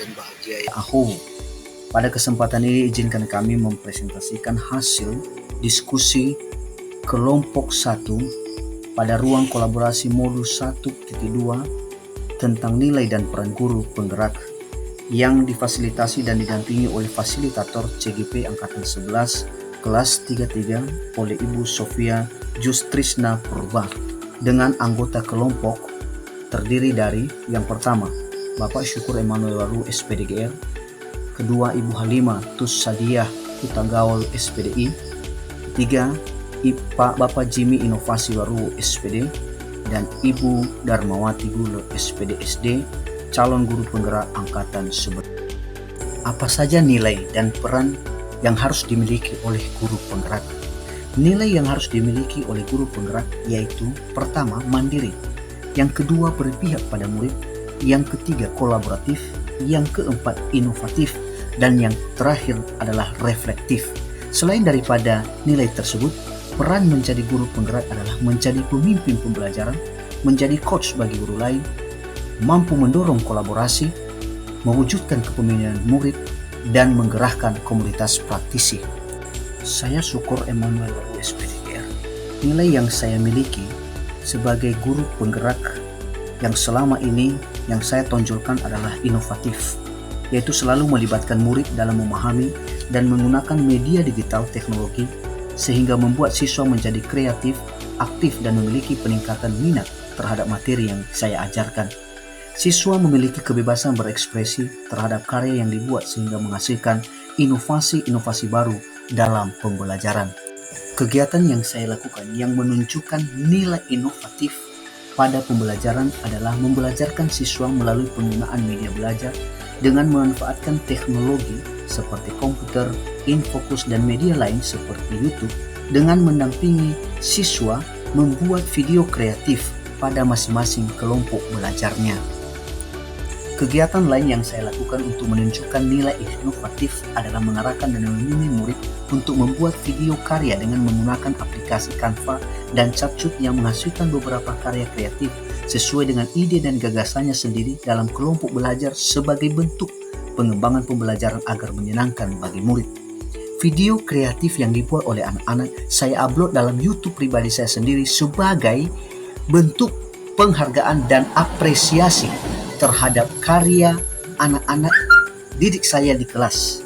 dan bahagia. Pada kesempatan ini izinkan kami mempresentasikan hasil diskusi kelompok 1 pada ruang kolaborasi modul 1.2 tentang nilai dan peran guru penggerak yang difasilitasi dan didampingi oleh fasilitator CGP Angkatan 11 kelas 33 oleh Ibu Sofia Justrisna Purba dengan anggota kelompok terdiri dari yang pertama Bapak Syukur Emanuel Waru SPDGR, kedua Ibu Halimah Tussadiah Hutagaul SPDI, ketiga Pak Bapak Jimmy Inovasi Waru SPD, dan Ibu Darmawati Gulo SPD SD, calon guru penggerak Angkatan 11. Apa saja nilai dan peran yang harus dimiliki oleh guru penggerak? Nilai yang harus dimiliki oleh guru penggerak yaitu pertama mandiri, yang kedua berpihak pada murid, yang ketiga kolaboratif, yang keempat inovatif, dan yang terakhir adalah reflektif. Selain daripada nilai tersebut, peran menjadi guru penggerak adalah menjadi pemimpin pembelajaran, menjadi coach bagi guru lain, mampu mendorong kolaborasi, mewujudkan kepemimpinan murid, dan menggerakkan komunitas praktisi. Saya Syukur Emanuel Waru SPDGR. Nilai yang saya miliki sebagai guru penggerak yang selama ini yang saya tonjolkan adalah inovatif, yaitu selalu melibatkan murid dalam memahami dan menggunakan media digital teknologi sehingga membuat siswa menjadi kreatif, aktif, dan memiliki peningkatan minat terhadap materi yang saya ajarkan. Siswa memiliki kebebasan berekspresi terhadap karya yang dibuat sehingga menghasilkan inovasi-inovasi baru dalam pembelajaran. Kegiatan yang saya lakukan yang menunjukkan nilai inovatif pada pembelajaran adalah membelajarkan siswa melalui penggunaan media belajar dengan memanfaatkan teknologi seperti komputer, infocus, dan media lain seperti YouTube dengan mendampingi siswa membuat video kreatif pada masing-masing kelompok belajarnya. Kegiatan lain yang saya lakukan untuk menunjukkan nilai inovatif adalah mengarahkan dan membimbing murid untuk membuat video karya dengan menggunakan aplikasi Canva dan Capcut yang menghasilkan beberapa karya kreatif sesuai dengan ide dan gagasannya sendiri dalam kelompok belajar sebagai bentuk pengembangan pembelajaran agar menyenangkan bagi murid. Video kreatif yang dibuat oleh anak-anak saya upload dalam YouTube pribadi saya sendiri sebagai bentuk penghargaan dan apresiasi terhadap karya anak-anak didik saya di kelas.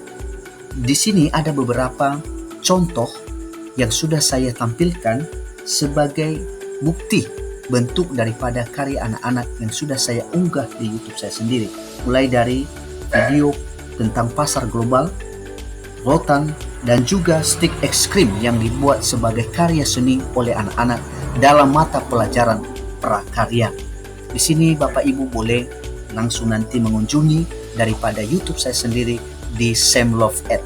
Di sini ada beberapa contoh yang sudah saya tampilkan sebagai bukti bentuk daripada karya anak-anak yang sudah saya unggah di YouTube saya sendiri. Mulai dari video tentang pasar global, rotan, dan juga stick es krim yang dibuat sebagai karya seni oleh anak-anak dalam mata pelajaran prakarya. Di sini Bapak Ibu boleh langsung nanti mengunjungi daripada YouTube saya sendiri di Sam Love Ed.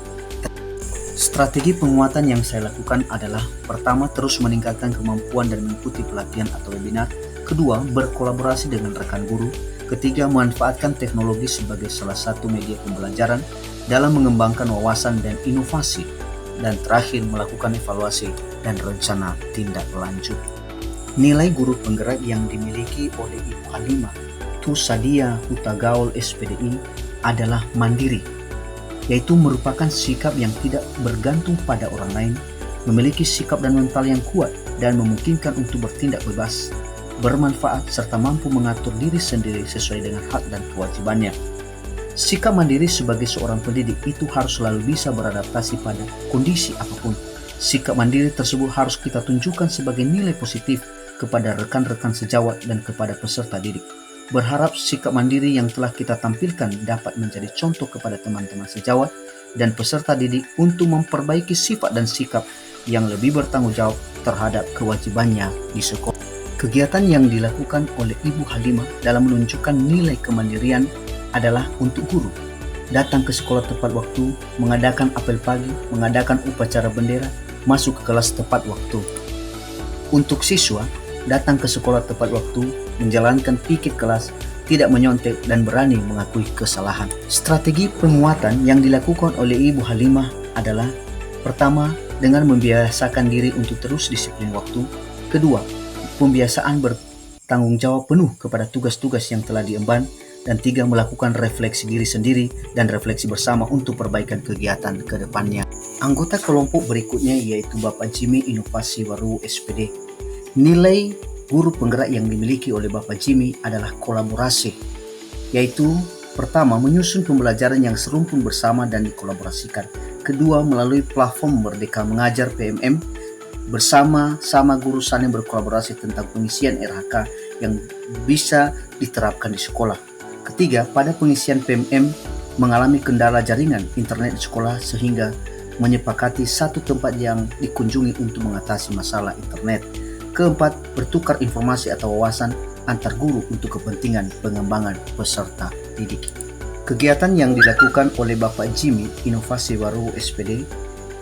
Strategi penguatan yang saya lakukan adalah pertama, terus meningkatkan kemampuan dan mengikuti pelatihan atau webinar. Kedua, berkolaborasi dengan rekan guru. Ketiga, memanfaatkan teknologi sebagai salah satu media pembelajaran dalam mengembangkan wawasan dan inovasi. Dan terakhir, melakukan evaluasi dan rencana tindak lanjut. Nilai guru penggerak yang dimiliki oleh Ibu Halimah Tussadiah Hutagaul SPDI adalah mandiri, yaitu merupakan sikap yang tidak bergantung pada orang lain, memiliki sikap dan mental yang kuat dan memungkinkan untuk bertindak bebas, bermanfaat, serta mampu mengatur diri sendiri sesuai dengan hak dan kewajibannya. Sikap mandiri sebagai seorang pendidik itu harus selalu bisa beradaptasi pada kondisi apapun. Sikap mandiri tersebut harus kita tunjukkan sebagai nilai positif kepada rekan-rekan sejawat dan kepada peserta didik. Berharap sikap mandiri yang telah kita tampilkan dapat menjadi contoh kepada teman-teman sejawat dan peserta didik untuk memperbaiki sifat dan sikap yang lebih bertanggung jawab terhadap kewajibannya di sekolah. Kegiatan yang dilakukan oleh Ibu Halimah dalam menunjukkan nilai kemandirian adalah untuk guru. Datang ke sekolah tepat waktu, mengadakan apel pagi, mengadakan upacara bendera, masuk ke kelas tepat waktu. Untuk siswa, datang ke sekolah tepat waktu, menjalankan pikir kelas, tidak menyontek, dan berani mengakui kesalahan. Strategi penguatan yang dilakukan oleh Ibu Halimah adalah pertama, dengan membiasakan diri untuk terus disiplin waktu. Kedua, pembiasaan bertanggung jawab penuh kepada tugas-tugas yang telah diemban. Dan 3. Melakukan refleksi diri sendiri dan refleksi bersama untuk perbaikan kegiatan ke depannya. Anggota kelompok berikutnya yaitu Bapak Jimmy Inovasi Baru SPD. Nilai guru penggerak yang dimiliki oleh Bapak Jimmy adalah kolaborasi, yaitu pertama, menyusun pembelajaran yang serumpun bersama dan dikolaborasikan. Kedua, melalui platform Merdeka Mengajar PMM, bersama-sama guru saling berkolaborasi tentang pengisian RHK yang bisa diterapkan di sekolah. Ketiga, pada pengisian PMM mengalami kendala jaringan internet di sekolah sehingga menyepakati satu tempat yang dikunjungi untuk mengatasi masalah internet. Keempat, bertukar informasi atau wawasan antar guru untuk kepentingan pengembangan peserta didik. Kegiatan yang dilakukan oleh Bapak Jimmy Inovasi Baru SPD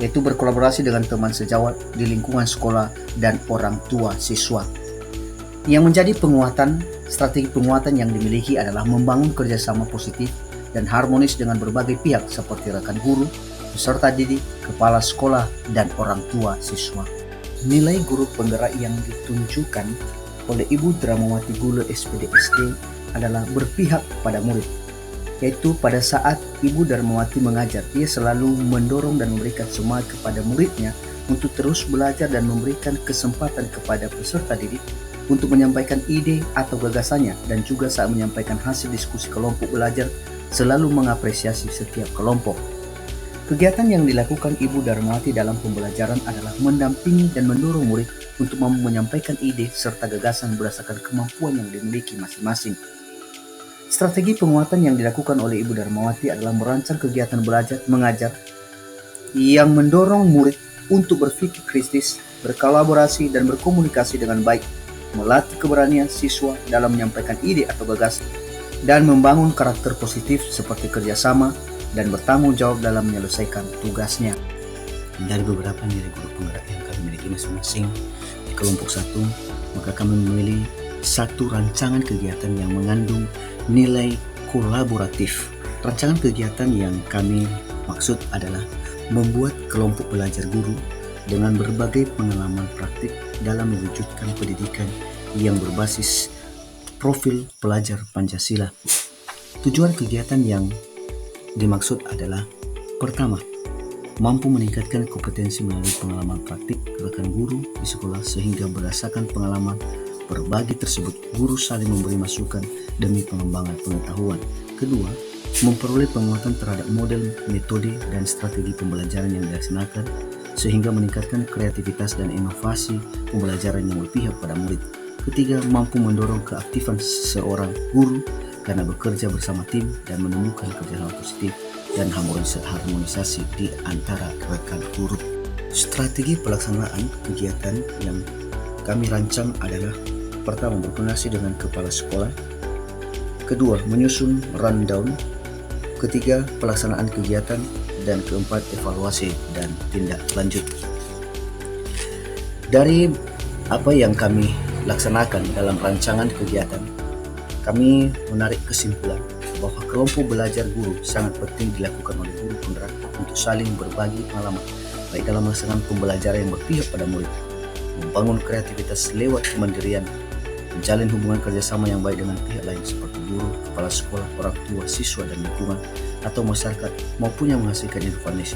yaitu berkolaborasi dengan teman sejawat di lingkungan sekolah dan orang tua siswa. Yang menjadi strategi penguatan yang dimiliki adalah membangun kerjasama positif dan harmonis dengan berbagai pihak seperti rekan guru, peserta didik, kepala sekolah, dan orang tua siswa. Nilai guru penggerak yang ditunjukkan oleh Ibu Dramawati Gule SPD SD adalah berpihak pada murid, yaitu pada saat Ibu Dramawati mengajar, ia selalu mendorong dan memberikan semangat kepada muridnya untuk terus belajar dan memberikan kesempatan kepada peserta didik untuk menyampaikan ide atau gagasannya, dan juga saat menyampaikan hasil diskusi kelompok belajar selalu mengapresiasi setiap kelompok. Kegiatan yang dilakukan Ibu Darmawati dalam pembelajaran adalah mendampingi dan mendorong murid untuk menyampaikan ide serta gagasan berdasarkan kemampuan yang dimiliki masing-masing. Strategi penguatan yang dilakukan oleh Ibu Darmawati adalah merancang kegiatan belajar mengajar yang mendorong murid untuk berpikir kritis, berkolaborasi, dan berkomunikasi dengan baik, melatih keberanian siswa dalam menyampaikan ide atau gagasan, dan membangun karakter positif seperti kerjasama dan bertanggung jawab dalam menyelesaikan tugasnya. Dari beberapa nilai guru penggerak yang kami miliki masing-masing di kelompok 1, maka kami memilih satu rancangan kegiatan yang mengandung nilai kolaboratif. Rancangan kegiatan yang kami maksud adalah membuat kelompok belajar guru dengan berbagai pengalaman praktik dalam mewujudkan pendidikan yang berbasis profil pelajar Pancasila. Tujuan kegiatan yang dimaksud adalah pertama, mampu meningkatkan kompetensi melalui pengalaman praktik rekan guru di sekolah sehingga berdasarkan pengalaman berbagi tersebut guru saling memberi masukan demi pengembangan pengetahuan. Kedua, memperoleh penguatan terhadap model, metode, dan strategi pembelajaran yang dilaksanakan sehingga meningkatkan kreativitas dan inovasi pembelajaran yang berpihak pada murid. Ketiga, mampu mendorong keaktifan seorang guru karena bekerja bersama tim dan menemukan kerjasama positif dan harmonisasi di antara rekan guru. Strategi pelaksanaan kegiatan yang kami rancang adalah pertama, berkoordinasi dengan kepala sekolah. Kedua, menyusun rundown. Ketiga, pelaksanaan kegiatan. Dan keempat, evaluasi dan tindak lanjut. Dari apa yang kami laksanakan dalam rancangan kegiatan, kami menarik kesimpulan bahwa kelompok belajar guru sangat penting dilakukan oleh guru penggerak untuk saling berbagi pengalaman, baik dalam melaksanakan pembelajaran yang berpihak pada murid, membangun kreativitas lewat kemandirian, menjalin hubungan kerjasama yang baik dengan pihak lain seperti guru, kepala sekolah, orang tua, siswa, dan lingkungan atau masyarakat, maupun yang menghasilkan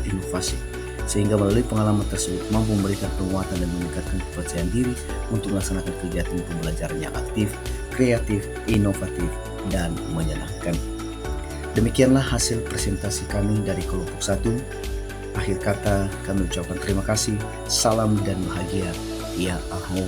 inovasi, sehingga melalui pengalaman tersebut mampu memberikan penguatan dan meningkatkan kepercayaan diri untuk melaksanakan kegiatan pembelajaran yang aktif, kreatif, inovatif, dan menyenangkan. Demikianlah hasil presentasi kami dari kelompok 1. Akhir kata kami ucapkan terima kasih, salam dan bahagia, ya aho.